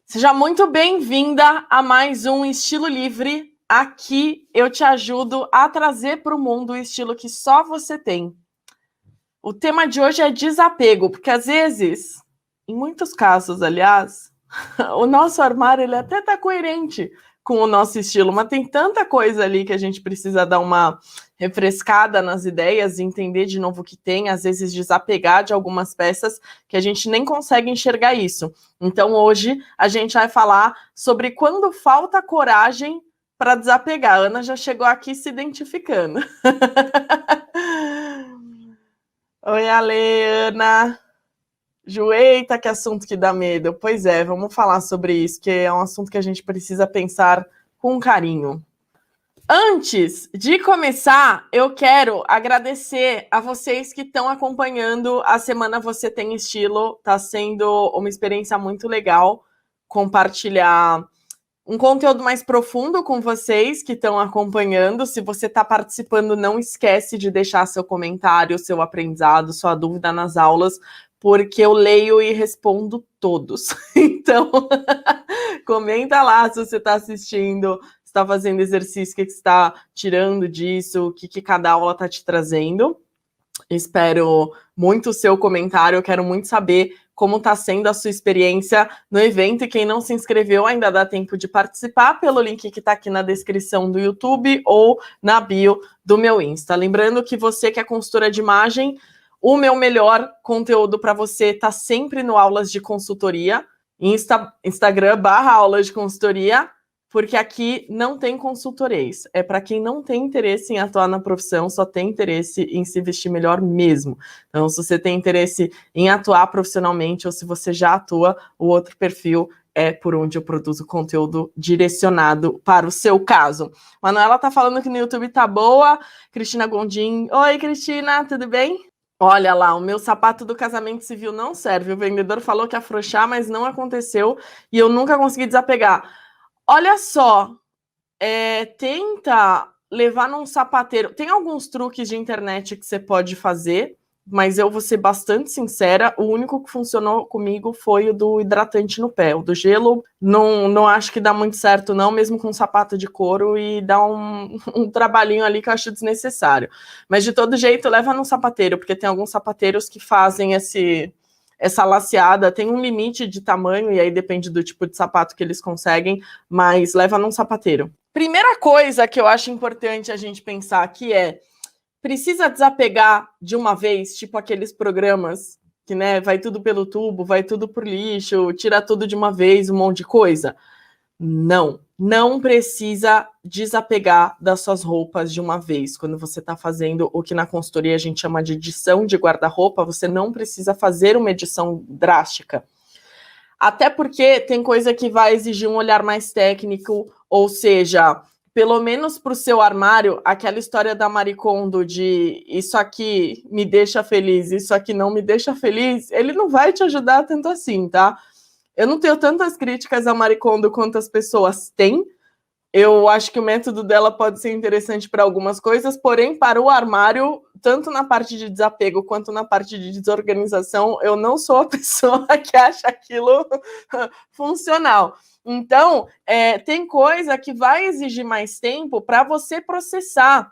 Seja muito bem-vinda a mais um Estilo Livre. Aqui eu te ajudo a trazer para o mundo o estilo que só você tem. O tema de hoje é desapego, porque às vezes, em muitos casos, aliás, o nosso armário ele até está coerente com o nosso estilo, mas tem tanta coisa ali que a gente precisa dar uma refrescada nas ideias, entender de novo o que tem, às vezes desapegar de algumas peças que a gente nem consegue enxergar isso. Então hoje a gente vai falar sobre quando falta coragem para desapegar. A Ana já chegou aqui se identificando. Oi, Ale, Ana. Ju, eita, que assunto que dá medo. Pois é, vamos falar sobre isso, que é um assunto que a gente precisa pensar com carinho. Antes de começar, eu quero agradecer a vocês que estão acompanhando a Semana Você Tem Estilo. Está sendo uma experiência muito legal compartilhar um conteúdo mais profundo com vocês que estão acompanhando. Se você está participando, não esquece de deixar seu comentário, seu aprendizado, sua dúvida nas aulas, porque eu leio e respondo todos. Então, comenta lá se você está assistindo, se está fazendo exercício, o que você está tirando disso, o que cada aula está te trazendo. Espero muito o seu comentário, eu quero muito saber como está sendo a sua experiência no evento, e quem não se inscreveu ainda dá tempo de participar pelo link que está aqui na descrição do YouTube ou na bio do meu Insta. Lembrando que você que é consultora de imagem, o meu melhor conteúdo para você está sempre no Aulas de Consultoria, Instagram/aulas de consultoria, porque aqui não tem consultorês. É para quem não tem interesse em atuar na profissão, só tem interesse em se vestir melhor mesmo. Então, se você tem interesse em atuar profissionalmente ou se você já atua, o outro perfil é por onde eu produzo conteúdo direcionado para o seu caso. Manuela tá falando que no YouTube tá boa. Cristina Gondim. Oi, Cristina, tudo bem? Olha lá, o meu sapato do casamento civil não serve. O vendedor falou que ia afrouxar, mas não aconteceu e eu nunca consegui desapegar. Olha só, tenta levar num sapateiro. Tem alguns truques de internet que você pode fazer, mas eu vou ser bastante sincera, o único que funcionou comigo foi o do hidratante no pé. O do gelo, não acho que dá muito certo não, mesmo com sapato de couro, e dá um trabalhinho ali que eu acho desnecessário. Mas de todo jeito, leva num sapateiro, porque tem alguns sapateiros que fazem essa laceada, tem um limite de tamanho, e aí depende do tipo de sapato que eles conseguem, mas leva num sapateiro. Primeira coisa que eu acho importante a gente pensar aqui precisa desapegar de uma vez, tipo aqueles programas que, né, vai tudo pelo tubo, vai tudo pro lixo, tira tudo de uma vez, um monte de coisa. Não precisa desapegar das suas roupas de uma vez. Quando você está fazendo o que na consultoria a gente chama de edição de guarda-roupa, você não precisa fazer uma edição drástica. Até porque tem coisa que vai exigir um olhar mais técnico, ou seja, pelo menos para o seu armário, aquela história da Marie Kondo de isso aqui me deixa feliz, isso aqui não me deixa feliz, ele não vai te ajudar tanto assim, tá? Eu não tenho tantas críticas a Marie Kondo quanto as pessoas têm. Eu acho que o método dela pode ser interessante para algumas coisas, porém, para o armário, tanto na parte de desapego quanto na parte de desorganização, eu não sou a pessoa que acha aquilo funcional. Então, tem coisa que vai exigir mais tempo para você processar,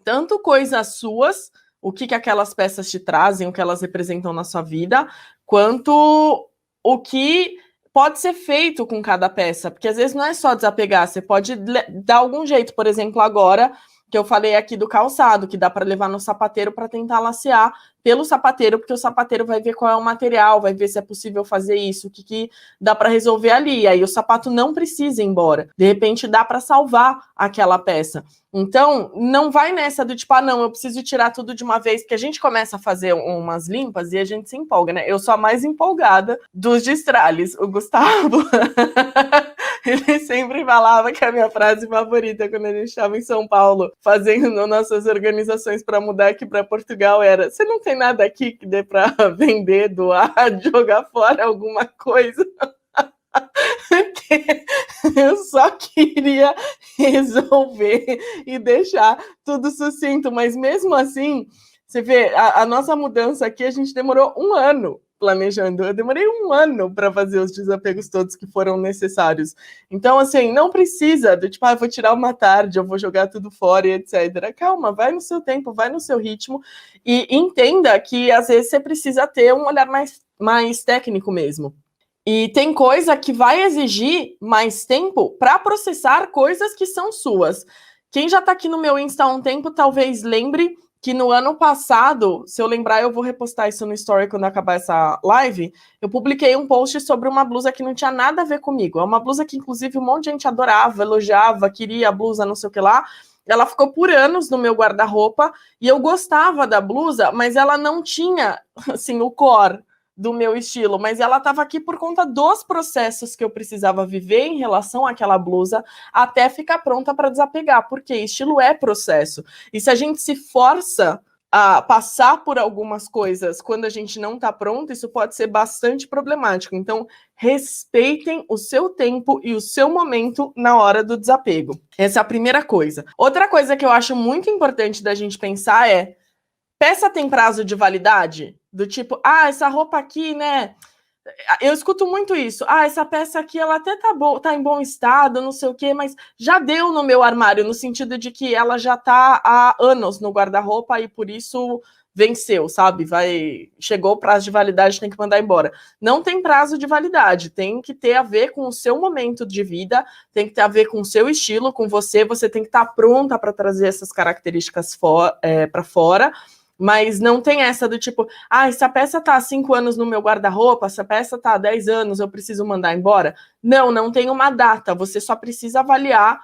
tanto coisas suas, o que aquelas peças te trazem, o que elas representam na sua vida, quanto o que pode ser feito com cada peça, porque às vezes não é só desapegar, você pode dar algum jeito. Por exemplo, agora que eu falei aqui do calçado, que dá para levar no sapateiro para tentar lacear pelo sapateiro, porque o sapateiro vai ver qual é o material, vai ver se é possível fazer isso, o que dá para resolver ali. Aí o sapato não precisa ir embora. De repente dá para salvar aquela peça. Então, não vai nessa do tipo, não, eu preciso tirar tudo de uma vez, porque a gente começa a fazer umas limpas e a gente se empolga, né? Eu sou a mais empolgada dos destralhes. O Gustavo, ele sempre falava que a minha frase favorita quando a gente estava em São Paulo, fazendo nossas organizações para mudar aqui para Portugal, era: você não tem nada aqui que dê para vender, doar, jogar fora alguma coisa? Eu só queria resolver e deixar tudo sucinto, mas mesmo assim, você vê, a nossa mudança aqui, a gente demorou 1 ano planejando. Eu demorei 1 ano para fazer os desapegos todos que foram necessários. Então, assim, não precisa do tipo, vou tirar uma tarde, eu vou jogar tudo fora e etc. Calma, vai no seu tempo, vai no seu ritmo e entenda que às vezes você precisa ter um olhar mais técnico mesmo. E tem coisa que vai exigir mais tempo para processar coisas que são suas. Quem já está aqui no meu Insta há um tempo, talvez lembre que no ano passado, se eu lembrar, eu vou repostar isso no story quando acabar essa live, eu publiquei um post sobre uma blusa que não tinha nada a ver comigo. É uma blusa que, inclusive, um monte de gente adorava, elogiava, queria a blusa, não sei o que lá. Ela ficou por anos no meu guarda-roupa e eu gostava da blusa, mas ela não tinha, assim, o core do meu estilo, mas ela estava aqui por conta dos processos que eu precisava viver em relação àquela blusa até ficar pronta para desapegar, porque estilo é processo. E se a gente se força a passar por algumas coisas quando a gente não está pronto, isso pode ser bastante problemático. Então, respeitem o seu tempo e o seu momento na hora do desapego. Essa é a primeira coisa. Outra coisa que eu acho muito importante da gente pensar é: peça tem prazo de validade? Do tipo, essa roupa aqui, né? Eu escuto muito isso. Essa peça aqui, ela até tá em bom estado, não sei o quê, mas já deu no meu armário, no sentido de que ela já tá há anos no guarda-roupa e por isso venceu, sabe? Chegou o prazo de validade, tem que mandar embora. Não tem prazo de validade, tem que ter a ver com o seu momento de vida, tem que ter a ver com o seu estilo, com você tem que estar pronta para trazer essas características para fora. Mas não tem essa do tipo, essa peça tá há 5 anos no meu guarda-roupa, essa peça tá há 10 anos, eu preciso mandar embora. Não tem uma data, você só precisa avaliar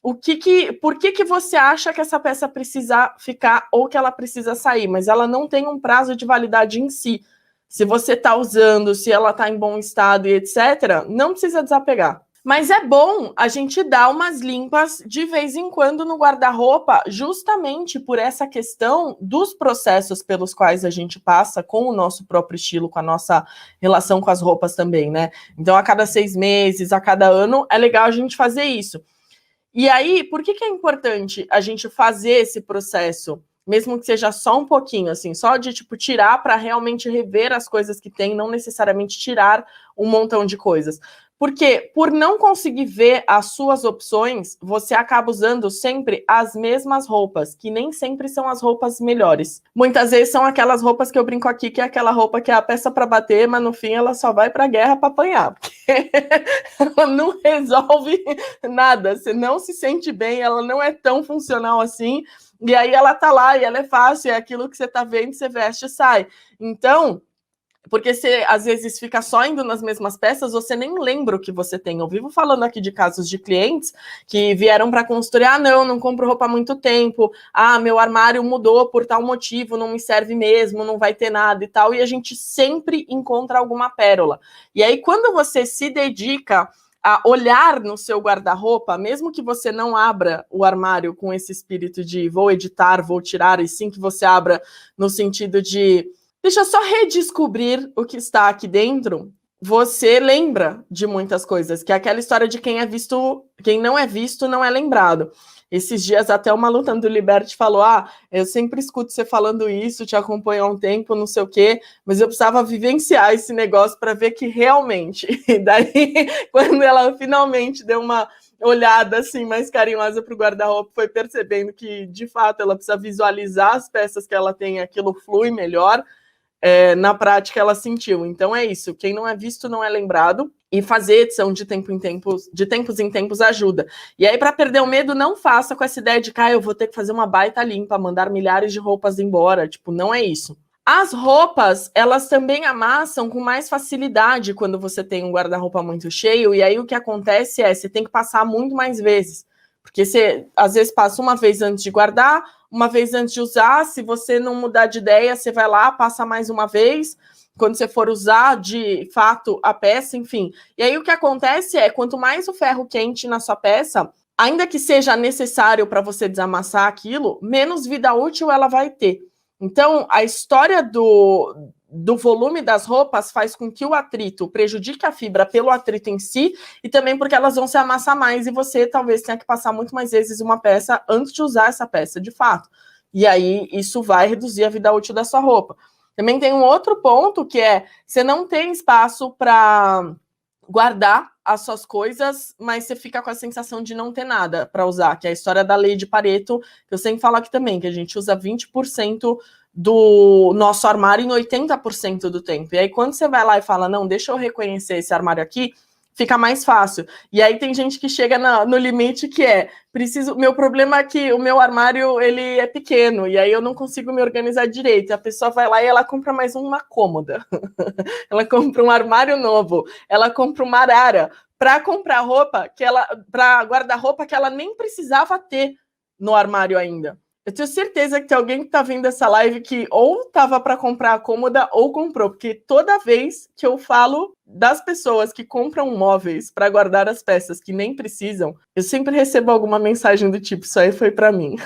por que você acha que essa peça precisa ficar ou que ela precisa sair, mas ela não tem um prazo de validade em si. Se você tá usando, se ela tá em bom estado e etc., não precisa desapegar. Mas é bom a gente dar umas limpas de vez em quando no guarda-roupa, justamente por essa questão dos processos pelos quais a gente passa com o nosso próprio estilo, com a nossa relação com as roupas também, né? Então, a cada 6 meses, a cada ano, é legal a gente fazer isso. E aí, por que é importante a gente fazer esse processo, mesmo que seja só um pouquinho, assim, só de, tipo, tirar para realmente rever as coisas que tem, não necessariamente tirar um montão de coisas? Porque, por não conseguir ver as suas opções, você acaba usando sempre as mesmas roupas, que nem sempre são as roupas melhores. Muitas vezes são aquelas roupas que eu brinco aqui, que é aquela roupa que é a peça para bater, mas no fim ela só vai para a guerra para apanhar. Porque ela não resolve nada, você não se sente bem, ela não é tão funcional assim, e aí ela tá lá, e ela é fácil, é aquilo que você tá vendo, você veste e sai. Então, porque você, às vezes, fica só indo nas mesmas peças, você nem lembra o que você tem. Eu vivo falando aqui de casos de clientes que vieram para consultoria, não compro roupa há muito tempo, meu armário mudou por tal motivo, não me serve mesmo, não vai ter nada e tal, e a gente sempre encontra alguma pérola. E aí, quando você se dedica a olhar no seu guarda-roupa, mesmo que você não abra o armário com esse espírito de vou editar, vou tirar, e sim que você abra no sentido de deixa eu só redescobrir o que está aqui dentro, você lembra de muitas coisas, que é aquela história de quem não é visto não é lembrado. Esses dias até o Malu do Liberty falou, eu sempre escuto você falando isso, te acompanho há um tempo, não sei o quê, mas eu precisava vivenciar esse negócio para ver que realmente, e daí quando ela finalmente deu uma olhada assim mais carinhosa para o guarda-roupa, foi percebendo que de fato ela precisa visualizar as peças que ela tem, aquilo flui melhor. Na prática ela sentiu. Então é isso, quem não é visto não é lembrado, e fazer edição de tempos em tempos ajuda. E aí, para perder o medo, não faça com essa ideia de que eu vou ter que fazer uma baita limpa, mandar milhares de roupas embora, tipo, não é isso. As roupas, elas também amassam com mais facilidade quando você tem um guarda-roupa muito cheio, e aí o que acontece você tem que passar muito mais vezes, porque você às vezes passa uma vez antes de guardar, uma vez antes de usar, se você não mudar de ideia, você vai lá, passa mais uma vez, quando você for usar de fato a peça, enfim. E aí o que acontece quanto mais o ferro quente na sua peça, ainda que seja necessário para você desamassar aquilo, menos vida útil ela vai ter. Então, a história do volume das roupas faz com que o atrito prejudique a fibra pelo atrito em si e também porque elas vão se amassar mais e você talvez tenha que passar muito mais vezes uma peça antes de usar essa peça de fato. E aí isso vai reduzir a vida útil da sua roupa. Também tem um outro ponto que é, você não tem espaço para guardar as suas coisas, mas você fica com a sensação de não ter nada para usar, que é a história da lei de Pareto, que eu sempre falo aqui também, que a gente usa 20% do nosso armário em 80% do tempo. E aí, quando você vai lá e fala, não, deixa eu reconhecer esse armário aqui, fica mais fácil. E aí tem gente que chega no limite que é, meu problema é que o meu armário, ele é pequeno, e aí eu não consigo me organizar direito. A pessoa vai lá e ela compra mais uma cômoda. Ela compra um armário novo, ela compra uma arara para comprar roupa para guarda-roupa que ela nem precisava ter no armário ainda. Eu tenho certeza que tem alguém que está vendo essa live que ou estava para comprar a cômoda ou comprou, porque toda vez que eu falo das pessoas que compram móveis para guardar as peças que nem precisam, eu sempre recebo alguma mensagem do tipo, isso aí foi para mim.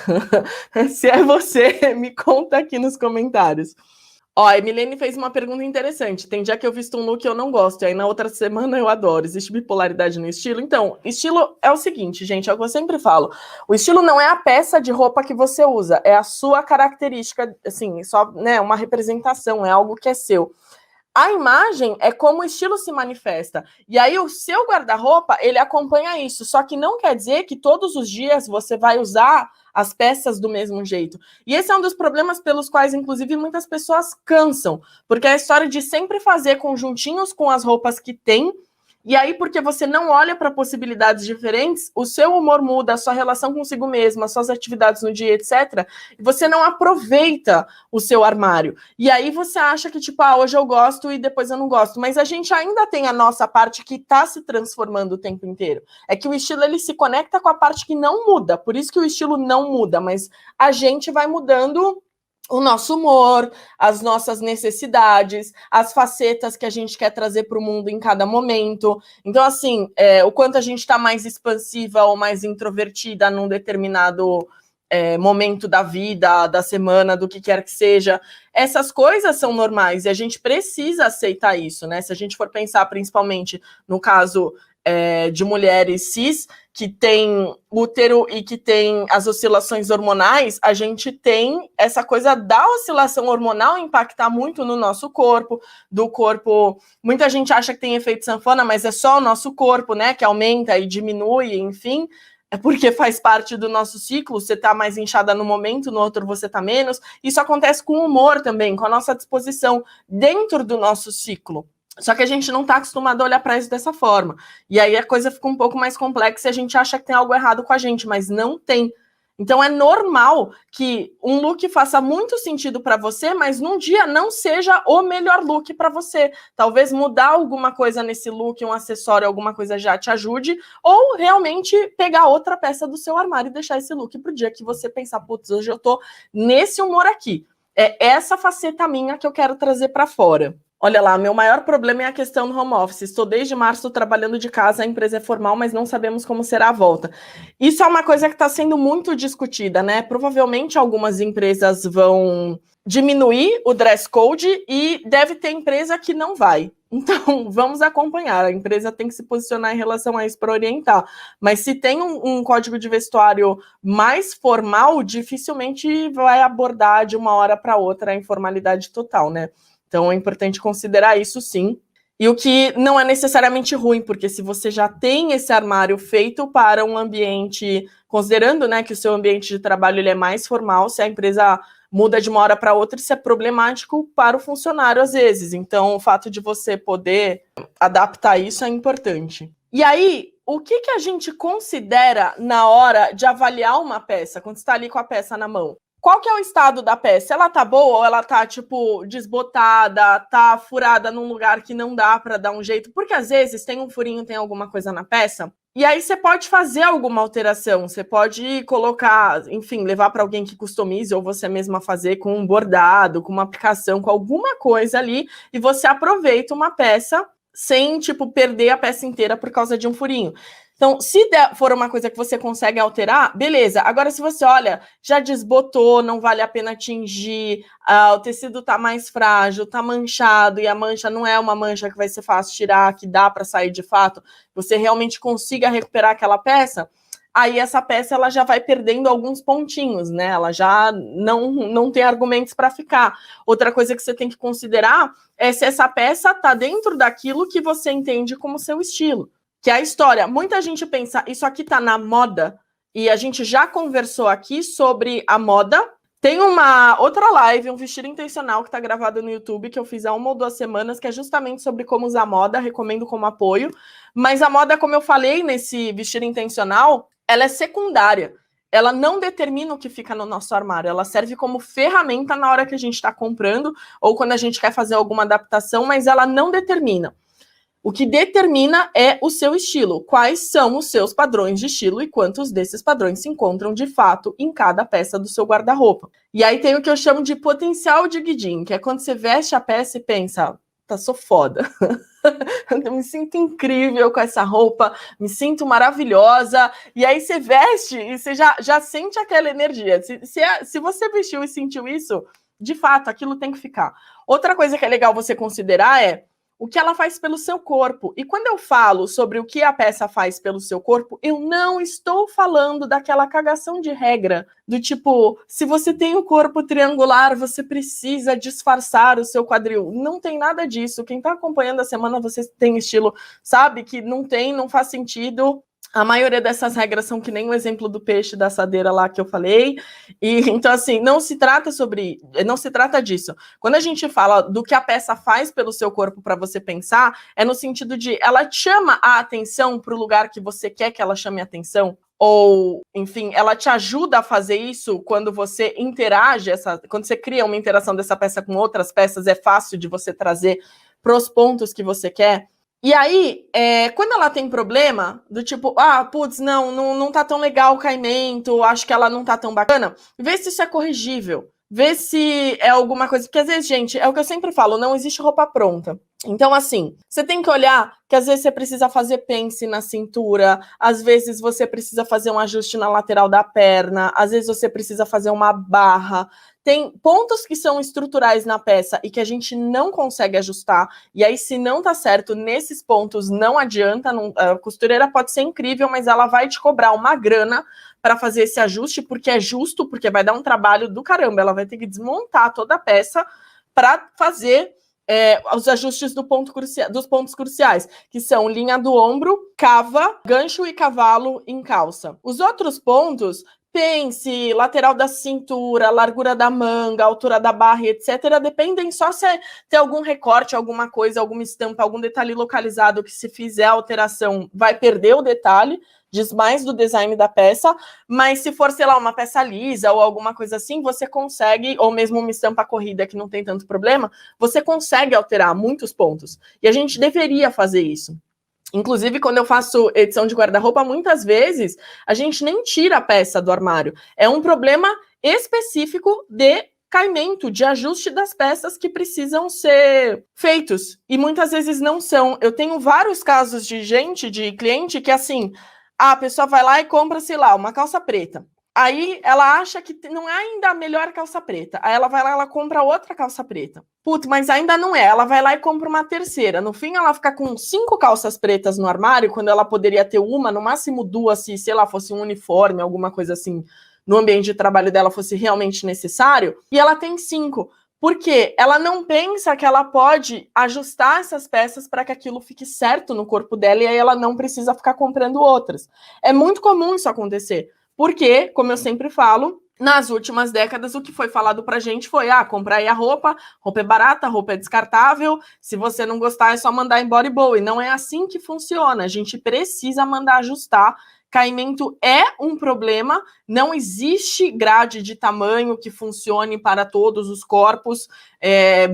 Se é você, me conta aqui nos comentários. Ó, a Emilene fez uma pergunta interessante. Tem dia que eu visto um look que eu não gosto, e aí na outra semana eu adoro. Existe bipolaridade no estilo? Então, estilo é o seguinte, gente, é o que eu sempre falo. O estilo não é a peça de roupa que você usa, é a sua característica, assim, só, né, uma representação, é algo que é seu. A imagem é como o estilo se manifesta. E aí o seu guarda-roupa, ele acompanha isso. Só que não quer dizer que todos os dias você vai usar as peças do mesmo jeito. E esse é um dos problemas pelos quais, inclusive, muitas pessoas cansam. Porque é a história de sempre fazer conjuntinhos com as roupas que tem. E aí, porque você não olha para possibilidades diferentes, o seu humor muda, a sua relação consigo mesma, as suas atividades no dia, etc. E você não aproveita o seu armário. E aí você acha que, tipo, hoje eu gosto e depois eu não gosto. Mas a gente ainda tem a nossa parte que está se transformando o tempo inteiro. É que o estilo, ele se conecta com a parte que não muda. Por isso que o estilo não muda, mas a gente vai mudando o nosso humor, as nossas necessidades, as facetas que a gente quer trazer para o mundo em cada momento. Então, assim, o quanto a gente está mais expansiva ou mais introvertida num determinado momento da vida, da semana, do que quer que seja. Essas coisas são normais e a gente precisa aceitar isso, né? Se a gente for pensar principalmente no caso de mulheres cis, que tem útero e que tem as oscilações hormonais, a gente tem essa coisa da oscilação hormonal impactar muito no nosso corpo, do corpo... Muita gente acha que tem efeito sanfona, mas é só o nosso corpo, né, que aumenta e diminui, enfim... É porque faz parte do nosso ciclo, você tá mais inchada no momento, no outro você tá menos. Isso acontece com o humor também, com a nossa disposição dentro do nosso ciclo. Só que a gente não tá acostumado a olhar para isso dessa forma. E aí a coisa fica um pouco mais complexa e a gente acha que tem algo errado com a gente, mas não tem. Então é normal que um look faça muito sentido para você, mas num dia não seja o melhor look para você. Talvez mudar alguma coisa nesse look, um acessório, alguma coisa já te ajude, ou realmente pegar outra peça do seu armário e deixar esse look pro dia que você pensar, putz, hoje eu tô nesse humor aqui. É essa faceta minha que eu quero trazer para fora. Olha lá, meu maior problema é a questão do home office. Estou desde março trabalhando de casa, a empresa é formal, mas não sabemos como será a volta. Isso é uma coisa que está sendo muito discutida, né? Provavelmente algumas empresas vão diminuir o dress code e deve ter empresa que não vai. Então, vamos acompanhar. A empresa tem que se posicionar em relação a isso para orientar. Mas se tem um código de vestuário mais formal, dificilmente vai abordar de uma hora para outra a informalidade total, né? Então é importante considerar isso sim. E o que não é necessariamente ruim, porque se você já tem esse armário feito para um ambiente, considerando, né, que o seu ambiente de trabalho ele é mais formal, se a empresa muda de uma hora para outra, isso é problemático para o funcionário às vezes. Então o fato de você poder adaptar isso é importante. E aí, o que a gente considera na hora de avaliar uma peça, quando você está ali com a peça na mão? Qual que é o estado da peça? Ela tá boa ou ela tá, tipo, desbotada, tá furada num lugar que não dá pra dar um jeito? Porque às vezes tem um furinho, tem alguma coisa na peça, e aí você pode fazer alguma alteração, você pode colocar, enfim, levar para alguém que customize, ou você mesma fazer com um bordado, com uma aplicação, com alguma coisa ali, e você aproveita uma peça sem, tipo, perder a peça inteira por causa de um furinho. Então, se for uma coisa que você consegue alterar, beleza. Agora, se você olha, já desbotou, não vale a pena tingir, o tecido tá mais frágil, tá manchado, e a mancha não é uma mancha que vai ser fácil tirar, que dá para sair de fato, você realmente consiga recuperar aquela peça, aí essa peça ela já vai perdendo alguns pontinhos, né? Ela já não tem argumentos para ficar. Outra coisa que você tem que considerar é se essa peça está dentro daquilo que você entende como seu estilo. Que é a história. Muita gente pensa, isso aqui está na moda, e a gente já conversou aqui sobre a moda. Tem uma outra live, um vestido intencional, que está gravado no YouTube, que eu fiz há 1 ou 2 semanas, que é justamente sobre como usar moda, recomendo como apoio. Mas a moda, como eu falei nesse vestido intencional, ela é secundária. Ela não determina o que fica no nosso armário, ela serve como ferramenta na hora que a gente está comprando ou quando a gente quer fazer alguma adaptação, mas ela não determina. O que determina é o seu estilo, quais são os seus padrões de estilo e quantos desses padrões se encontram de fato em cada peça do seu guarda-roupa. E aí tem o que eu chamo de potencial de Guidin, que é quando você veste a peça e pensa, sou foda. Eu me sinto incrível com essa roupa, me sinto maravilhosa, e aí você veste e você já sente aquela energia. Se você vestiu e sentiu isso, de fato, aquilo tem que ficar. Outra coisa que é legal você considerar é o que ela faz pelo seu corpo. E quando eu falo sobre o que a peça faz pelo seu corpo, eu não estou falando daquela cagação de regra, do tipo, se você tem o corpo triangular, você precisa disfarçar o seu quadril. Não tem nada disso. Quem tá acompanhando a semana, você tem estilo, sabe que não faz sentido. A maioria dessas regras são que nem o exemplo do peixe da assadeira lá que eu falei. E então, assim, não se trata disso. Quando a gente fala do que a peça faz pelo seu corpo para você pensar, é no sentido de ela chama a atenção para o lugar que você quer que ela chame a atenção. Ou, enfim, ela te ajuda a fazer isso quando você interage, quando você cria uma interação dessa peça com outras peças, é fácil de você trazer para os pontos que você quer. E aí, quando ela tem problema, do tipo, não tá tão legal o caimento, acho que ela não tá tão bacana, vê se isso é corrigível, vê se é alguma coisa, porque às vezes, gente, é o que eu sempre falo, não existe roupa pronta. Então, assim, você tem que olhar que às vezes você precisa fazer pence na cintura, às vezes você precisa fazer um ajuste na lateral da perna, às vezes você precisa fazer uma barra. Tem pontos que são estruturais na peça e que a gente não consegue ajustar, e aí se não tá certo nesses pontos, não adianta, a costureira pode ser incrível, mas ela vai te cobrar uma grana para fazer esse ajuste, porque é justo, porque vai dar um trabalho do caramba, ela vai ter que desmontar toda a peça para fazer os ajustes dos pontos cruciais, que são linha do ombro, cava, gancho e cavalo em calça. Os outros pontos, pence, lateral da cintura, largura da manga, altura da barra, etc., dependem só se tem algum recorte, alguma coisa, alguma estampa, algum detalhe localizado que se fizer alteração vai perder o detalhe, diz mais do design da peça, mas se for, sei lá, uma peça lisa ou alguma coisa assim, você consegue, ou mesmo uma estampa corrida que não tem tanto problema, você consegue alterar muitos pontos. E a gente deveria fazer isso. Inclusive, quando eu faço edição de guarda-roupa, muitas vezes a gente nem tira a peça do armário. É um problema específico de caimento, de ajuste das peças que precisam ser feitos. E muitas vezes não são. Eu tenho vários casos de cliente, que assim, a pessoa vai lá e compra, sei lá, uma calça preta. Aí ela acha que não é ainda a melhor calça preta. Aí ela vai lá e ela compra outra calça preta. Putz, mas ainda não é. Ela vai lá e compra uma terceira. No fim, ela fica com 5 calças pretas no armário, quando ela poderia ter uma, no máximo 2, se, sei lá, fosse um uniforme, alguma coisa assim, no ambiente de trabalho dela fosse realmente necessário. E ela tem 5. Porque ela não pensa que ela pode ajustar essas peças para que aquilo fique certo no corpo dela e aí ela não precisa ficar comprando outras. É muito comum isso acontecer. Porque, como eu sempre falo, nas últimas décadas o que foi falado pra gente foi, compra aí a roupa é barata, roupa é descartável, se você não gostar é só mandar embora e boa. E não é assim que funciona, a gente precisa mandar ajustar. Caimento é um problema, não existe grade de tamanho que funcione para todos os corpos.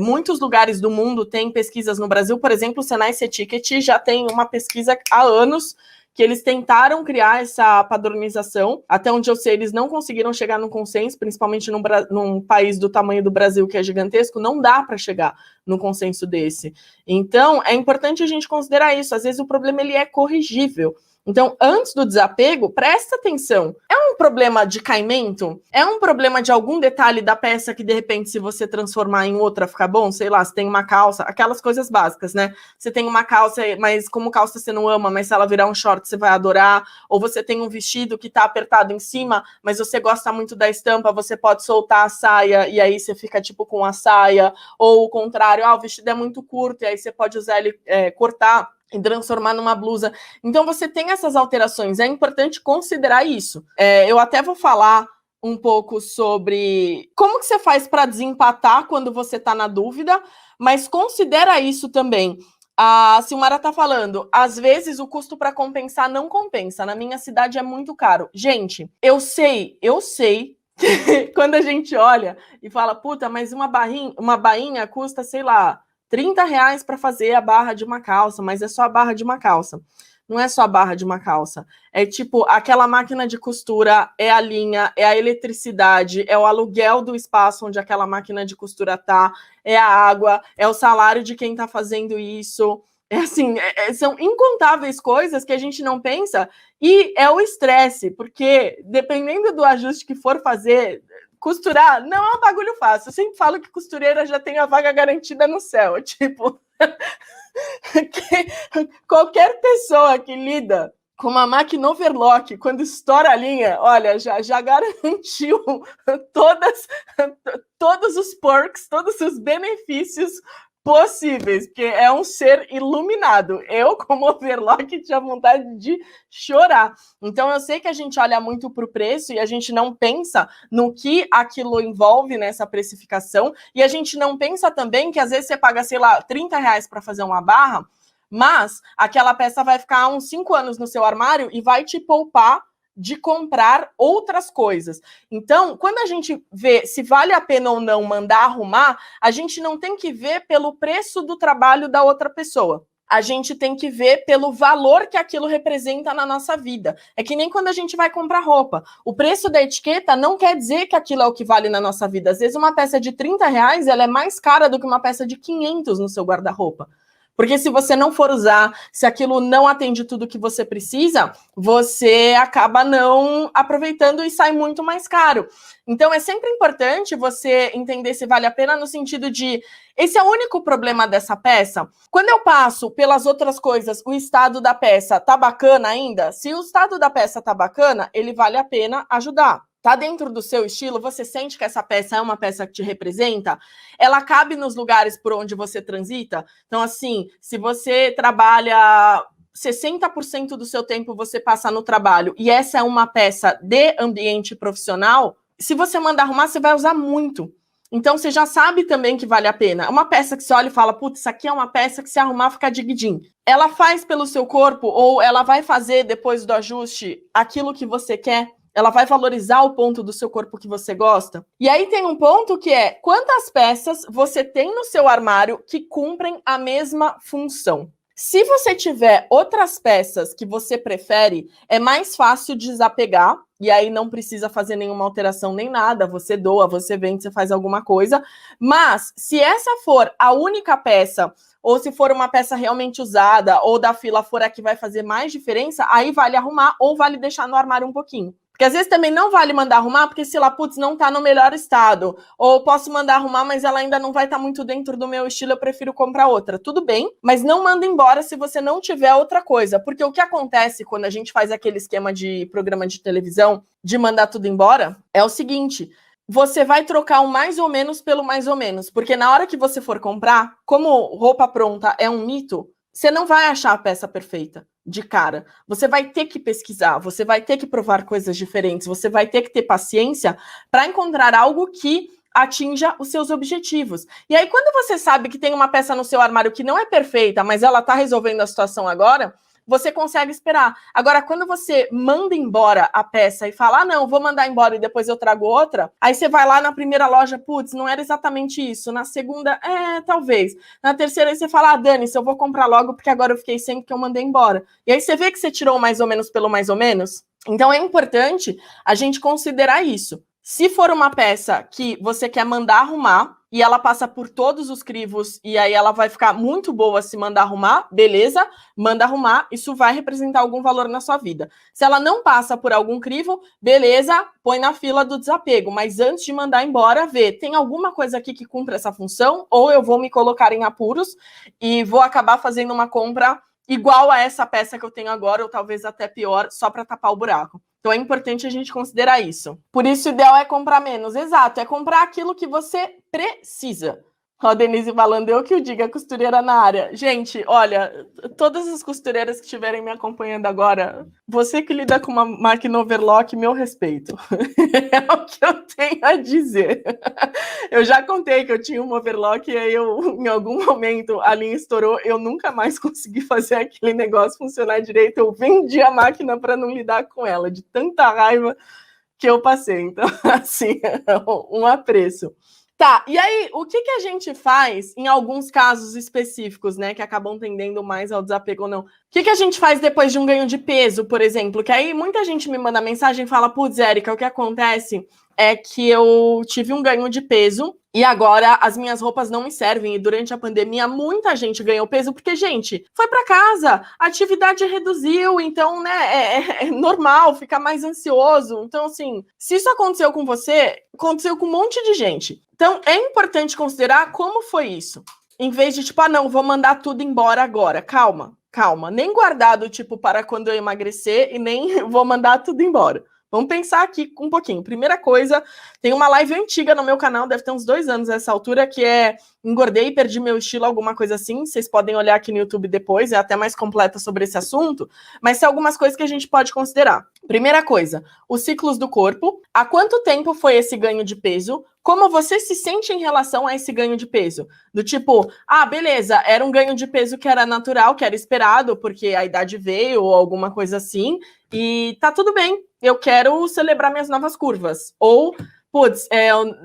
Muitos lugares do mundo têm pesquisas no Brasil, por exemplo, o Senai C-Ticket já tem uma pesquisa há anos que eles tentaram criar essa padronização. Até onde eu sei, eles não conseguiram chegar num consenso, principalmente num país do tamanho do Brasil, que é gigantesco, não dá para chegar num consenso desse. Então, é importante a gente considerar isso. Às vezes o problema ele é corrigível. Então, antes do desapego, presta atenção. É um problema de caimento? É um problema de algum detalhe da peça que, de repente, se você transformar em outra, fica bom? Sei lá, você tem uma calça, aquelas coisas básicas, né? Você tem uma calça, mas como calça você não ama, mas se ela virar um short, você vai adorar. Ou você tem um vestido que tá apertado em cima, mas você gosta muito da estampa, você pode soltar a saia e aí você fica tipo com a saia. Ou o contrário, o vestido é muito curto e aí você pode usar ele, cortar e transformar numa blusa. Então você tem essas alterações, é importante considerar isso. Eu até vou falar um pouco sobre como que você faz para desempatar quando você está na dúvida, mas considera isso também. A Silmara está falando, às vezes o custo para compensar não compensa. Na minha cidade é muito caro. Gente, eu sei que quando a gente olha e fala, puta, mas uma bainha custa, sei lá, R$30 para fazer a barra de uma calça, mas é só a barra de uma calça. Não é só a barra de uma calça. É tipo, aquela máquina de costura, é a linha, é a eletricidade, é o aluguel do espaço onde aquela máquina de costura tá, é a água, é o salário de quem tá fazendo isso. É assim, são incontáveis coisas que a gente não pensa, e é o estresse, porque dependendo do ajuste que for fazer, costurar não é um bagulho fácil. Eu sempre falo que costureira já tem a vaga garantida no céu. Tipo, qualquer pessoa que lida com uma máquina overlock, quando estoura a linha, olha, já garantiu todos os perks, todos os benefícios possíveis, porque é um ser iluminado. Eu, como overlock, tinha vontade de chorar. Então, eu sei que a gente olha muito para o preço e a gente não pensa no que aquilo envolve nessa precificação, e a gente não pensa também que às vezes você paga, sei lá, R$30 para fazer uma barra, mas aquela peça vai ficar uns 5 anos no seu armário e vai te poupar de comprar outras coisas. Então, quando a gente vê se vale a pena ou não mandar arrumar, a gente não tem que ver pelo preço do trabalho da outra pessoa. A gente tem que ver pelo valor que aquilo representa na nossa vida. É que nem quando a gente vai comprar roupa. O preço da etiqueta não quer dizer que aquilo é o que vale na nossa vida. Às vezes uma peça de R$30, ela é mais cara do que uma peça de 500 no seu guarda-roupa. Porque se você não for usar, se aquilo não atende tudo que você precisa, você acaba não aproveitando e sai muito mais caro. Então, é sempre importante você entender se vale a pena no sentido de, esse é o único problema dessa peça? Quando eu passo pelas outras coisas, o estado da peça tá bacana ainda? Se o estado da peça tá bacana, ele vale a pena ajudar. Tá dentro do seu estilo, você sente que essa peça é uma peça que te representa, ela cabe nos lugares por onde você transita. Então, assim, se você trabalha 60% do seu tempo você passa no trabalho e essa é uma peça de ambiente profissional, se você mandar arrumar, você vai usar muito. Então, você já sabe também que vale a pena. É uma peça que você olha e fala, putz, isso aqui é uma peça que se arrumar fica digidinho. Ela faz pelo seu corpo ou ela vai fazer, depois do ajuste, aquilo que você quer? Ela vai valorizar o ponto do seu corpo que você gosta? E aí tem um ponto que é, quantas peças você tem no seu armário que cumprem a mesma função? Se você tiver outras peças que você prefere, é mais fácil desapegar, e aí não precisa fazer nenhuma alteração nem nada, você doa, você vende, você faz alguma coisa. Mas, se essa for a única peça, ou se for uma peça realmente usada, ou da fila for a que vai fazer mais diferença, aí vale arrumar ou vale deixar no armário um pouquinho. Porque às vezes também não vale mandar arrumar, porque sei lá, putz, não tá no melhor estado. Ou posso mandar arrumar, mas ela ainda não vai estar muito dentro do meu estilo, eu prefiro comprar outra. Tudo bem, mas não manda embora se você não tiver outra coisa. Porque o que acontece quando a gente faz aquele esquema de programa de televisão, de mandar tudo embora, é o seguinte: você vai trocar o mais ou menos pelo mais ou menos. Porque na hora que você for comprar, como roupa pronta é um mito, você não vai achar a peça perfeita de cara. Você vai ter que pesquisar, você vai ter que provar coisas diferentes, você vai ter que ter paciência para encontrar algo que atinja os seus objetivos. E aí, quando você sabe que tem uma peça no seu armário que não é perfeita, mas ela está resolvendo a situação agora, você consegue esperar. Agora, quando você manda embora a peça e fala, ah, não, vou mandar embora e depois eu trago outra, aí você vai lá na primeira loja, putz, não era exatamente isso. Na segunda, talvez. Na terceira, aí você fala, ah, dane-se, eu vou comprar logo porque agora eu fiquei sem porque eu mandei embora. E aí você vê que você tirou mais ou menos pelo mais ou menos. Então, é importante a gente considerar isso. Se for uma peça que você quer mandar arrumar, e ela passa por todos os crivos e aí ela vai ficar muito boa se mandar arrumar, beleza, manda arrumar, isso vai representar algum valor na sua vida. Se ela não passa por algum crivo, beleza, põe na fila do desapego, mas antes de mandar embora, vê, tem alguma coisa aqui que cumpre essa função ou eu vou me colocar em apuros e vou acabar fazendo uma compra igual a essa peça que eu tenho agora, ou talvez até pior, só para tapar o buraco. Então é importante a gente considerar isso. Por isso o ideal é comprar menos. Exato, é comprar aquilo que você precisa. Ó, Denise falando, eu que o diga, costureira na área. Gente, olha, todas as costureiras que estiverem me acompanhando agora, você que lida com uma máquina overlock, meu respeito. É o que eu tenho a dizer. Eu já contei que eu tinha um overlock e aí eu, em algum momento, a linha estourou, eu nunca mais consegui fazer aquele negócio funcionar direito. Eu vendi a máquina para não lidar com ela, de tanta raiva que eu passei. Então, assim, um apreço. Tá, e aí, o que a gente faz em alguns casos específicos, né, que acabam tendendo mais ao desapego ou não? O que a gente faz depois de um ganho de peso, por exemplo? Que aí muita gente me manda mensagem e fala, putz, Érica, o que acontece é que eu tive um ganho de peso e agora as minhas roupas não me servem. E durante a pandemia, muita gente ganhou peso porque, gente, foi para casa, a atividade reduziu, então, né, é normal ficar mais ansioso. Então, assim, se isso aconteceu com você, aconteceu com um monte de gente. Então, é importante considerar como foi isso. Em vez de, tipo, ah, não, vou mandar tudo embora agora. Calma, calma. Nem guardado, tipo, para quando eu emagrecer e nem vou mandar tudo embora. Vamos pensar aqui um pouquinho. Primeira coisa, tem uma live antiga no meu canal, deve ter uns 2 anos nessa altura, que é engordei e perdi meu estilo, alguma coisa assim. Vocês podem olhar aqui no YouTube depois, é até mais completa sobre esse assunto, mas tem algumas coisas que a gente pode considerar. Primeira coisa, os ciclos do corpo. Há quanto tempo foi esse ganho de peso? Como você se sente em relação a esse ganho de peso? Do tipo, ah, beleza, era um ganho de peso que era natural, que era esperado, porque a idade veio ou alguma coisa assim, e tá tudo bem, eu quero celebrar minhas novas curvas. Ou, putz,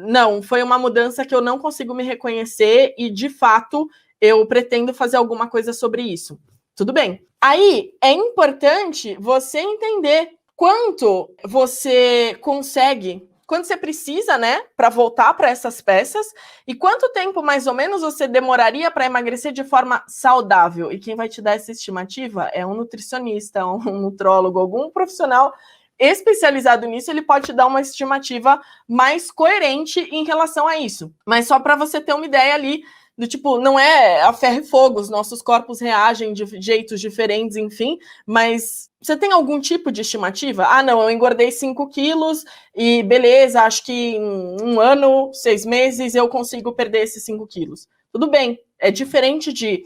não, foi uma mudança que eu não consigo me reconhecer e, de fato, eu pretendo fazer alguma coisa sobre isso. Tudo bem. Aí, é importante você entender quanto você consegue, quanto você precisa, né, para voltar para essas peças e quanto tempo, mais ou menos, você demoraria para emagrecer de forma saudável. E quem vai te dar essa estimativa é um nutricionista, um nutrólogo, algum profissional especializado nisso, ele pode te dar uma estimativa mais coerente em relação a isso. Mas só para você ter uma ideia ali, do tipo, não é a ferro e fogo, os nossos corpos reagem de jeitos diferentes, enfim, mas você tem algum tipo de estimativa? Ah, não, eu engordei 5 quilos e beleza, acho que em 1 ano, 6 meses eu consigo perder esses 5 quilos. Tudo bem, é diferente de,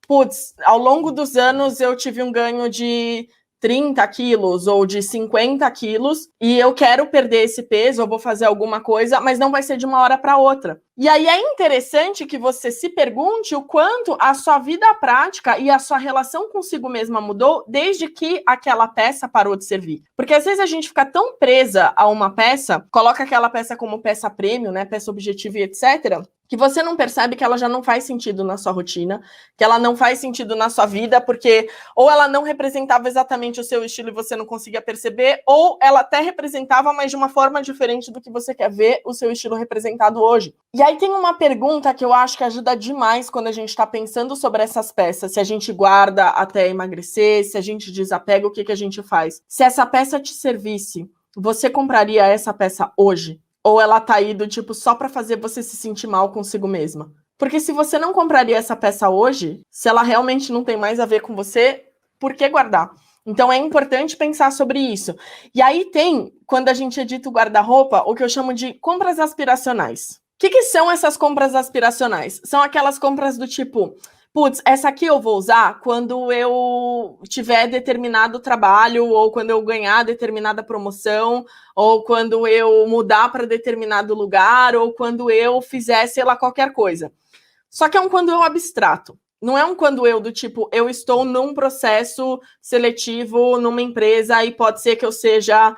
putz, ao longo dos anos eu tive um ganho de 30 quilos ou de 50 quilos e eu quero perder esse peso, eu vou fazer alguma coisa, mas não vai ser de uma hora para outra. E aí é interessante que você se pergunte o quanto a sua vida prática e a sua relação consigo mesma mudou desde que aquela peça parou de servir. Porque às vezes a gente fica tão presa a uma peça, coloca aquela peça como peça premium, né, peça objetiva e etc., que você não percebe que ela já não faz sentido na sua rotina, que ela não faz sentido na sua vida, porque ou ela não representava exatamente o seu estilo e você não conseguia perceber, ou ela até representava, mas de uma forma diferente do que você quer ver o seu estilo representado hoje. E aí tem uma pergunta que eu acho que ajuda demais quando a gente está pensando sobre essas peças, se a gente guarda até emagrecer, se a gente desapega, o que a gente faz? Se essa peça te servisse, você compraria essa peça hoje? Ou ela tá aí do tipo só para fazer você se sentir mal consigo mesma? Porque se você não compraria essa peça hoje, se ela realmente não tem mais a ver com você, por que guardar? Então é importante pensar sobre isso. E aí tem, quando a gente edita o guarda-roupa, o que eu chamo de compras aspiracionais. O que são essas compras aspiracionais? São aquelas compras do tipo, putz, essa aqui eu vou usar quando eu tiver determinado trabalho, ou quando eu ganhar determinada promoção, ou quando eu mudar para determinado lugar, ou quando eu fizer, sei lá, qualquer coisa. Só que é um quando eu abstrato. Não é um quando eu do tipo, eu estou num processo seletivo numa empresa e pode ser que eu seja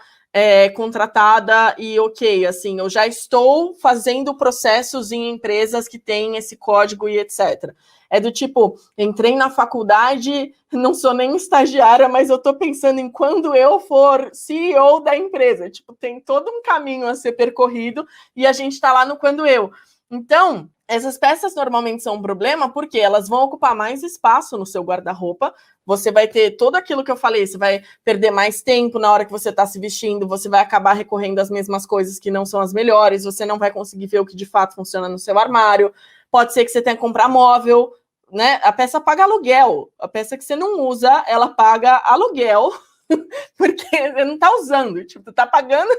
contratada e ok, assim, eu já estou fazendo processos em empresas que têm esse código e etc. É do tipo, entrei na faculdade, não sou nem estagiária, mas eu tô pensando em quando eu for CEO da empresa. Tipo, tem todo um caminho a ser percorrido e a gente tá lá no quando eu. Então, essas peças normalmente são um problema porque elas vão ocupar mais espaço no seu guarda-roupa. Você vai ter tudo aquilo que eu falei, você vai perder mais tempo na hora que você está se vestindo, você vai acabar recorrendo às mesmas coisas que não são as melhores, você não vai conseguir ver o que de fato funciona no seu armário. Pode ser que você tenha que comprar móvel, né? A peça paga aluguel. A peça que você não usa, ela paga aluguel. Porque você não está usando, tipo, tá pagando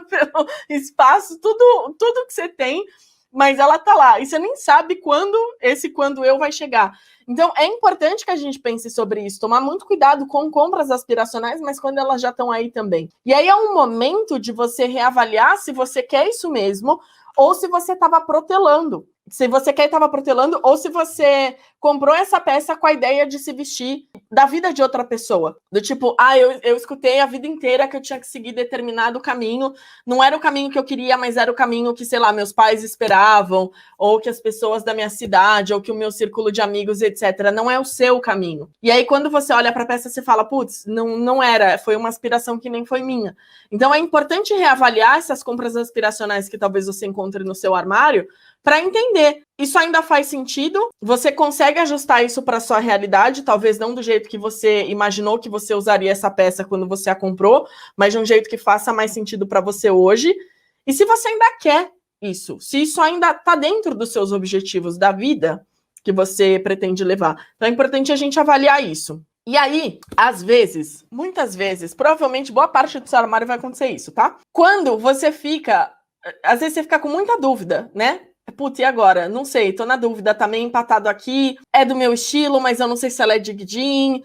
pelo espaço, tudo que você tem, mas ela tá lá. E você nem sabe quando eu vai chegar. Então, é importante que a gente pense sobre isso, tomar muito cuidado com compras aspiracionais, mas quando elas já estão aí também. E aí é um momento de você reavaliar se você quer isso mesmo ou se você estava protelando. Se você quer estava protelando ou se você comprou essa peça com a ideia de se vestir da vida de outra pessoa. Do tipo, eu escutei a vida inteira que eu tinha que seguir determinado caminho. Não era o caminho que eu queria, mas era o caminho que, sei lá, meus pais esperavam, ou que as pessoas da minha cidade, ou que o meu círculo de amigos, etc. Não é o seu caminho. E aí, quando você olha para a peça, você fala, putz, não era, foi uma aspiração que nem foi minha. Então, é importante reavaliar essas compras aspiracionais que talvez você encontre no seu armário, para entender, isso ainda faz sentido? Você consegue ajustar isso para sua realidade, talvez não do jeito que você imaginou que você usaria essa peça quando você a comprou, mas de um jeito que faça mais sentido para você hoje. E se você ainda quer isso, se isso ainda está dentro dos seus objetivos da vida que você pretende levar. Então é importante a gente avaliar isso. E aí, às vezes, muitas vezes, provavelmente boa parte do seu armário vai acontecer isso, tá? Quando você fica, às vezes você fica com muita dúvida, né? Putz, e agora? Não sei, tô na dúvida, tá meio empatado aqui, é do meu estilo, mas eu não sei se ela é de jean,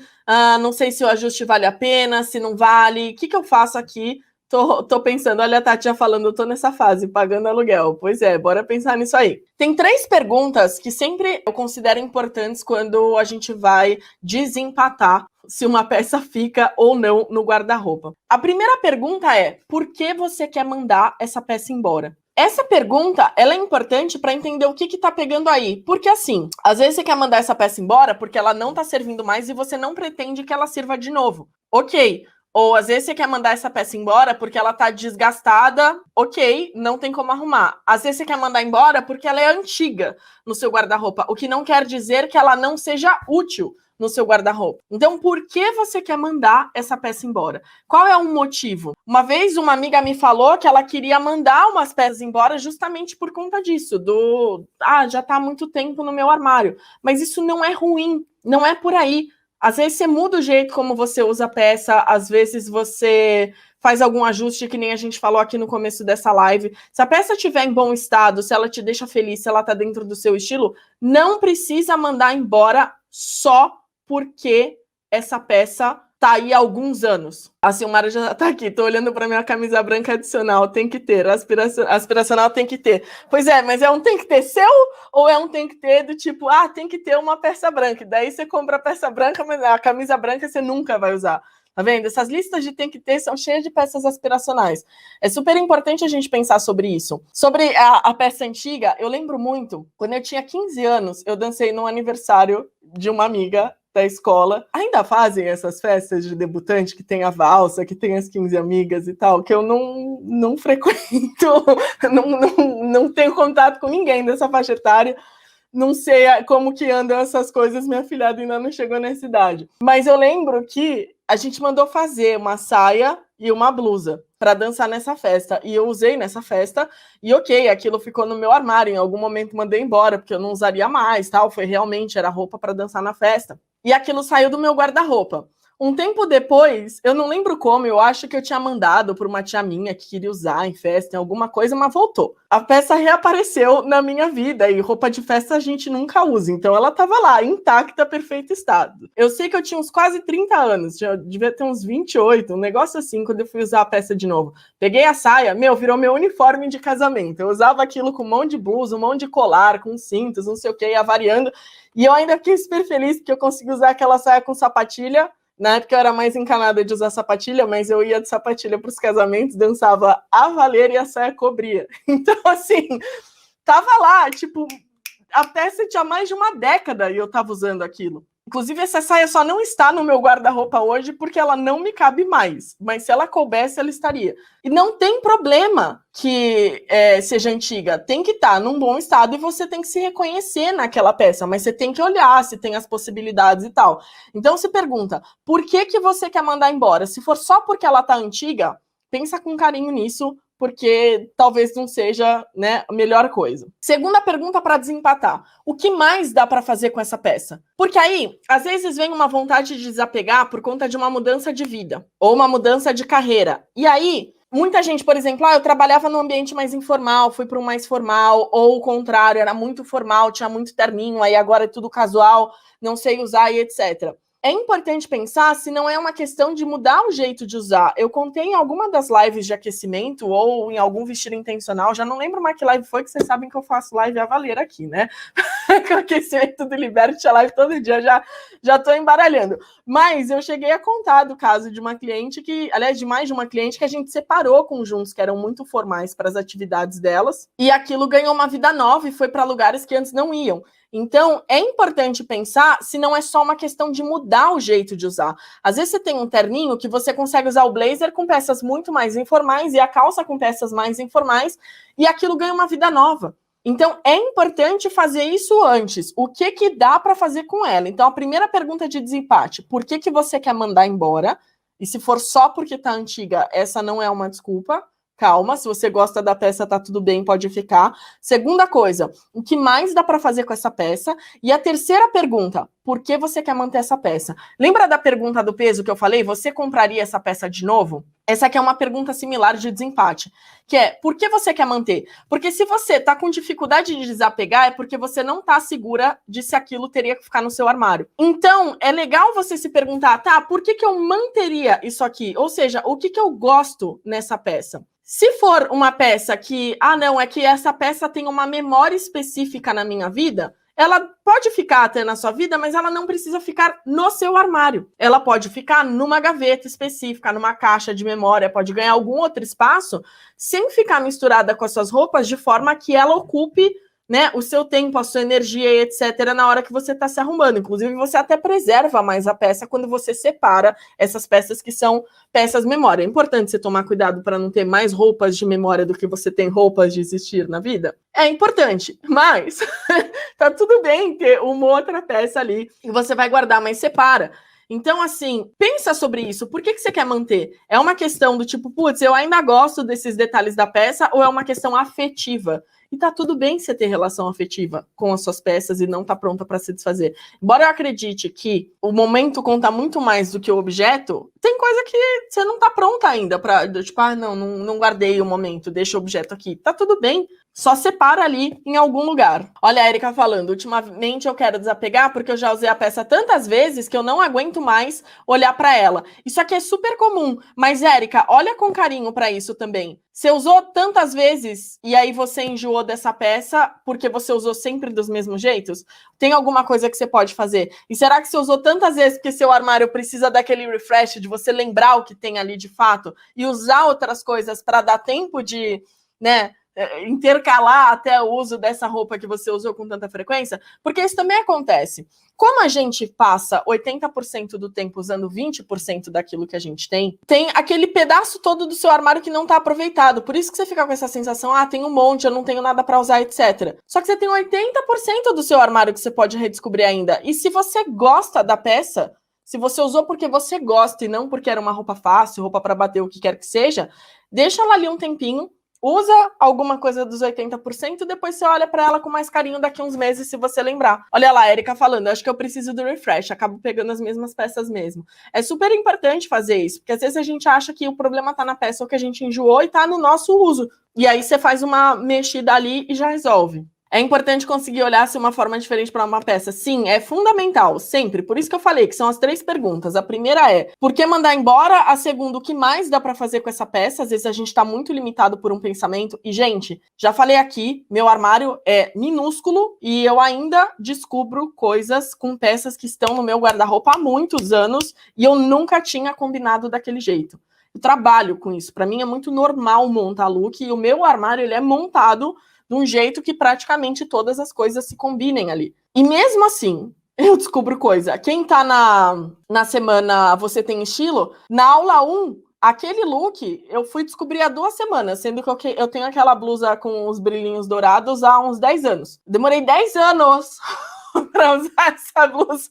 não sei se o ajuste vale a pena, se não vale, o que eu faço aqui? Tô pensando, olha a Tati falando, eu tô nessa fase, pagando aluguel. Pois é, bora pensar nisso aí. Tem 3 perguntas que sempre eu considero importantes quando a gente vai desempatar se uma peça fica ou não no guarda-roupa. A primeira pergunta é, por que você quer mandar essa peça embora? Essa pergunta, ela é importante para entender o que tá pegando aí. Porque assim, às vezes você quer mandar essa peça embora porque ela não tá servindo mais e você não pretende que ela sirva de novo. Ok. Ou às vezes você quer mandar essa peça embora porque ela tá desgastada, ok, não tem como arrumar. Às vezes você quer mandar embora porque ela é antiga no seu guarda-roupa, o que não quer dizer que ela não seja útil no seu guarda-roupa. Então, por que você quer mandar essa peça embora? Qual é o motivo? Uma vez uma amiga me falou que ela queria mandar umas peças embora justamente por conta disso, já tá há muito tempo no meu armário. Mas isso não é ruim, não é por aí. Às vezes você muda o jeito como você usa a peça, às vezes você faz algum ajuste, que nem a gente falou aqui no começo dessa live. Se a peça estiver em bom estado, se ela te deixa feliz, se ela está dentro do seu estilo, não precisa mandar embora só porque essa peça tá aí há alguns anos. A Silmara já tá aqui, tô olhando para minha camisa branca adicional, tem que ter, aspiracional tem que ter. Pois é, mas é um tem que ter seu ou é um tem que ter do tipo, tem que ter uma peça branca, daí você compra a peça branca, mas a camisa branca você nunca vai usar. Tá vendo? Essas listas de tem que ter são cheias de peças aspiracionais. É super importante a gente pensar sobre isso. Sobre a peça antiga, eu lembro muito, quando eu tinha 15 anos, eu dancei no aniversário de uma amiga da escola. Ainda fazem essas festas de debutante que tem a valsa, que tem as 15 amigas e tal, que eu não frequento, não tenho contato com ninguém dessa faixa etária. Não sei como que andam essas coisas, minha filhada ainda não chegou nessa idade. Mas eu lembro que a gente mandou fazer uma saia e uma blusa para dançar nessa festa. E eu usei nessa festa e ok, aquilo ficou no meu armário. Em algum momento mandei embora, porque eu não usaria mais, tal. Foi realmente, era roupa para dançar na festa. E aquilo saiu do meu guarda-roupa. Um tempo depois, eu não lembro como, eu acho que eu tinha mandado para uma tia minha que queria usar em festa, em alguma coisa, mas voltou. A peça reapareceu na minha vida e roupa de festa a gente nunca usa, então ela estava lá, intacta, perfeito estado. Eu sei que eu tinha uns quase 30 anos, já devia ter uns 28, um negócio assim, quando eu fui usar a peça de novo. Peguei a saia, virou meu uniforme de casamento. Eu usava aquilo com um monte de blusa, um monte de colar, com cintos, não sei o que, ia variando. E eu ainda fiquei super feliz porque eu consegui usar aquela saia com sapatilha. Na época eu era mais encanada de usar sapatilha, mas eu ia de sapatilha para os casamentos, dançava a valer e a saia cobria. Então, assim, tava lá, tipo, a peça tinha mais de uma década e eu tava usando aquilo. Inclusive, essa saia só não está no meu guarda-roupa hoje porque ela não me cabe mais. Mas se ela coubesse, ela estaria. E não tem problema que seja antiga. Tem que estar num bom estado e você tem que se reconhecer naquela peça. Mas você tem que olhar se tem as possibilidades e tal. Então, se pergunta, por que você quer mandar embora? Se for só porque ela está antiga, pensa com carinho nisso, porque talvez não seja, né, a melhor coisa. Segunda pergunta para desempatar. O que mais dá para fazer com essa peça? Porque aí, às vezes vem uma vontade de desapegar por conta de uma mudança de vida ou uma mudança de carreira. E aí, muita gente, por exemplo, eu trabalhava num ambiente mais informal, fui para um mais formal, ou o contrário, era muito formal, tinha muito terninho, aí agora é tudo casual, não sei usar e etc. É importante pensar se não é uma questão de mudar o jeito de usar. Eu contei em alguma das lives de aquecimento ou em algum vestido intencional, já não lembro mais que live foi, que vocês sabem que eu faço live a valer aqui, né? Com aquecimento do Liberty, a live todo dia, já tô embaralhando. Mas eu cheguei a contar do caso de uma cliente que, aliás, de mais de uma cliente que a gente separou conjuntos que eram muito formais para as atividades delas, e aquilo ganhou uma vida nova e foi para lugares que antes não iam. Então, é importante pensar se não é só uma questão de mudar o jeito de usar. Às vezes você tem um terninho que você consegue usar o blazer com peças muito mais informais e a calça com peças mais informais e aquilo ganha uma vida nova. Então, é importante fazer isso antes. O que dá para fazer com ela? Então, a primeira pergunta de desempate, por que você quer mandar embora? E se for só porque tá antiga, essa não é uma desculpa. Calma, se você gosta da peça, tá tudo bem, pode ficar. Segunda coisa, o que mais dá para fazer com essa peça? E a terceira pergunta, por que você quer manter essa peça? Lembra da pergunta do peso que eu falei? Você compraria essa peça de novo? Essa aqui é uma pergunta similar de desempate, que é, por que você quer manter? Porque se você tá com dificuldade de desapegar, é porque você não tá segura de se aquilo teria que ficar no seu armário. Então, é legal você se perguntar, tá, por que eu manteria isso aqui? Ou seja, o que eu gosto nessa peça? Se for uma peça que, não, é que essa peça tem uma memória específica na minha vida, ela pode ficar até na sua vida, mas ela não precisa ficar no seu armário. Ela pode ficar numa gaveta específica, numa caixa de memória, pode ganhar algum outro espaço, sem ficar misturada com as suas roupas, de forma que ela ocupe, né, o seu tempo, a sua energia e etc. na hora que você está se arrumando. Inclusive, você até preserva mais a peça quando você separa essas peças que são peças memória. É importante você tomar cuidado para não ter mais roupas de memória do que você tem roupas de existir na vida. É importante, mas tá tudo bem ter uma outra peça ali e você vai guardar, mas separa. Então, assim, pensa sobre isso. Por que você quer manter? É uma questão do tipo, putz, eu ainda gosto desses detalhes da peça, ou é uma questão afetiva? E tá tudo bem você ter relação afetiva com as suas peças e não tá pronta para se desfazer. Embora eu acredite que o momento conta muito mais do que o objeto, tem coisa que você não tá pronta ainda para, tipo, não guardei o momento, deixa o objeto aqui. Tá tudo bem. Só separa ali em algum lugar. Olha a Erika falando, ultimamente eu quero desapegar porque eu já usei a peça tantas vezes que eu não aguento mais olhar para ela. Isso aqui é super comum, mas Erika, olha com carinho para isso também. Você usou tantas vezes e aí você enjoou dessa peça porque você usou sempre dos mesmos jeitos? Tem alguma coisa que você pode fazer? E será que você usou tantas vezes porque seu armário precisa daquele refresh, de você lembrar o que tem ali de fato e usar outras coisas para dar tempo de, né, intercalar até o uso dessa roupa que você usou com tanta frequência? Porque isso também acontece. Como a gente passa 80% do tempo usando 20% daquilo que a gente tem aquele pedaço todo do seu armário que não está aproveitado. Por isso que você fica com essa sensação, tem um monte, eu não tenho nada para usar, etc. Só que você tem 80% do seu armário que você pode redescobrir ainda. E se você gosta da peça, se você usou porque você gosta e não porque era uma roupa fácil, roupa para bater, o que quer que seja, deixa ela ali um tempinho, usa alguma coisa dos 80%, depois você olha para ela com mais carinho daqui a uns meses, se você lembrar. Olha lá, a Erika falando, acho que eu preciso do refresh, acabo pegando as mesmas peças mesmo. É super importante fazer isso, porque às vezes a gente acha que o problema tá na peça ou que a gente enjoou e tá no nosso uso. E aí você faz uma mexida ali e já resolve. É importante conseguir olhar se uma forma diferente para uma peça. Sim, é fundamental, sempre. Por isso que eu falei que são as 3 perguntas. A primeira é, por que mandar embora? A segunda, o que mais dá para fazer com essa peça? Às vezes a gente está muito limitado por um pensamento. E, gente, já falei aqui, meu armário é minúsculo e eu ainda descubro coisas com peças que estão no meu guarda-roupa há muitos anos e eu nunca tinha combinado daquele jeito. Eu trabalho com isso. Para mim é muito normal montar look e o meu armário ele é montado de um jeito que praticamente todas as coisas se combinem ali. E mesmo assim, eu descubro coisa. Quem tá na semana Você Tem Estilo, na aula 1, aquele look eu fui descobrir há 2 semanas, sendo que eu tenho aquela blusa com os brilhinhos dourados há uns 10 anos. Demorei 10 anos para usar essa blusa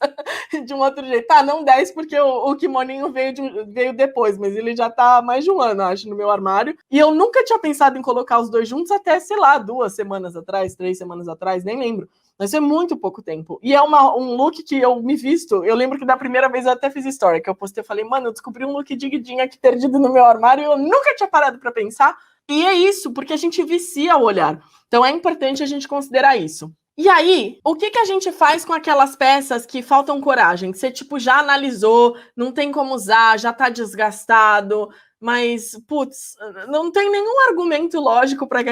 de um outro jeito. Tá, não 10, porque o kimoninho veio depois, mas ele já tá há mais de um ano, acho, no meu armário. E eu nunca tinha pensado em colocar os dois juntos até, sei lá, 2 semanas atrás, 3 semanas atrás, nem lembro. Mas foi muito pouco tempo. E é um look que eu me visto. Eu lembro que da primeira vez eu até fiz story, que eu postei, eu falei, mano, eu descobri um look de guidinha aqui perdido no meu armário e eu nunca tinha parado para pensar. E é isso, porque a gente vicia o olhar. Então é importante a gente considerar isso. E aí, o que a gente faz com aquelas peças que faltam coragem? Que você, tipo, já analisou, não tem como usar, já tá desgastado, mas, putz, não tem nenhum argumento lógico para que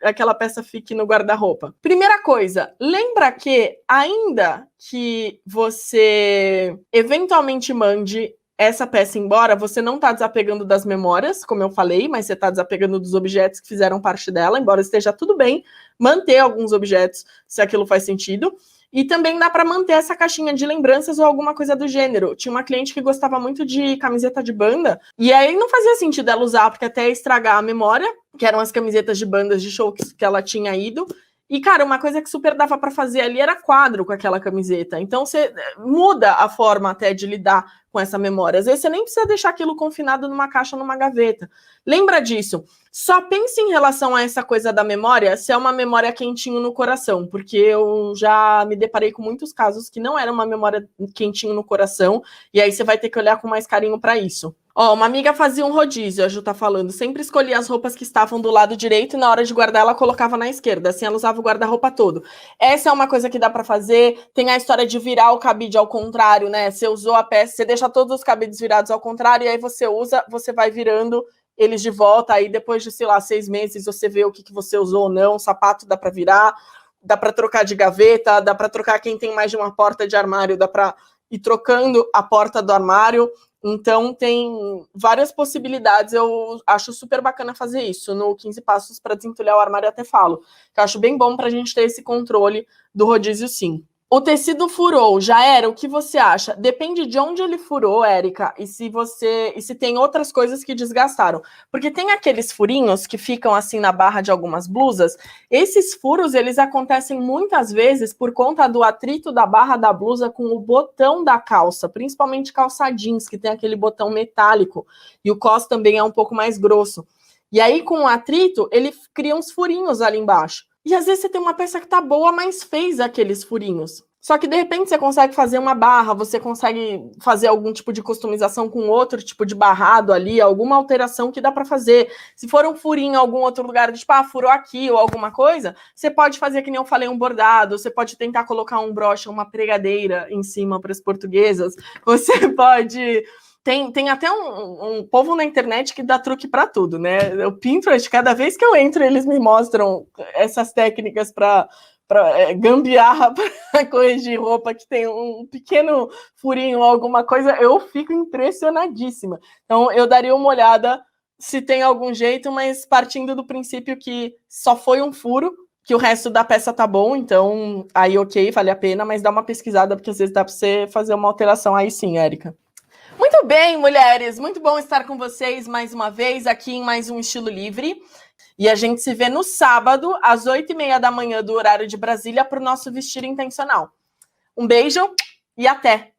aquela peça fique no guarda-roupa. Primeira coisa, lembra que, ainda que você eventualmente mande essa peça embora, você não está desapegando das memórias, como eu falei, mas você está desapegando dos objetos que fizeram parte dela, embora esteja tudo bem manter alguns objetos, se aquilo faz sentido. E também dá para manter essa caixinha de lembranças ou alguma coisa do gênero. Tinha uma cliente que gostava muito de camiseta de banda, e aí não fazia sentido ela usar, porque até ia estragar a memória, que eram as camisetas de bandas de show que ela tinha ido. E, cara, uma coisa que super dava para fazer ali era quadro com aquela camiseta. Então, você muda a forma até de lidar com essa memória. Às vezes, você nem precisa deixar aquilo confinado numa caixa ou numa gaveta. Lembra disso. Só pense em relação a essa coisa da memória, se é uma memória quentinho no coração, porque eu já me deparei com muitos casos que não era uma memória quentinho no coração, e aí você vai ter que olhar com mais carinho para isso. Ó, uma amiga fazia um rodízio, a Ju tá falando, sempre escolhia as roupas que estavam do lado direito e na hora de guardar ela colocava na esquerda, assim ela usava o guarda-roupa todo. Essa é uma coisa que dá para fazer. Tem a história de virar o cabide ao contrário, né? Você usou a peça, você deixa todos os cabides virados ao contrário e aí você usa, você vai virando eles de volta, aí depois de, sei lá, 6 meses você vê o que você usou ou não, o sapato dá para virar, dá para trocar de gaveta, dá para trocar quem tem mais de uma porta de armário, dá para ir trocando a porta do armário. Então, tem várias possibilidades. Eu acho super bacana fazer isso. No 15 Passos para Desentulhar o Armário, eu até falo. Que eu acho bem bom para a gente ter esse controle do rodízio, sim. O tecido furou, já era? O que você acha? Depende de onde ele furou, Érica, e se tem outras coisas que desgastaram. Porque tem aqueles furinhos que ficam assim na barra de algumas blusas. Esses furos, eles acontecem muitas vezes por conta do atrito da barra da blusa com o botão da calça, principalmente calça jeans, que tem aquele botão metálico. E o cos também é um pouco mais grosso. E aí, com o atrito, ele cria uns furinhos ali embaixo. E às vezes você tem uma peça que tá boa, mas fez aqueles furinhos. Só que de repente você consegue fazer uma barra, você consegue fazer algum tipo de customização com outro tipo de barrado ali, alguma alteração que dá para fazer. Se for um furinho em algum outro lugar, tipo, furou aqui ou alguma coisa, você pode fazer, que nem eu falei, um bordado, você pode tentar colocar um broche, uma pregadeira em cima para as portuguesas, você pode... Tem até um povo na internet que dá truque para tudo, né? O Pinterest, cada vez que eu entro, eles me mostram essas técnicas para gambiarra, para corrigir roupa que tem um pequeno furinho ou alguma coisa. Eu fico impressionadíssima. Então, eu daria uma olhada se tem algum jeito, mas partindo do princípio que só foi um furo, que o resto da peça tá bom, então aí ok, vale a pena, mas dá uma pesquisada, porque às vezes dá para você fazer uma alteração aí sim, Érica. Muito bem, mulheres, muito bom estar com vocês mais uma vez aqui em mais um Estilo Livre. E a gente se vê no sábado, às 8h30 da manhã do horário de Brasília, para o nosso Vestir Intencional. Um beijo e até!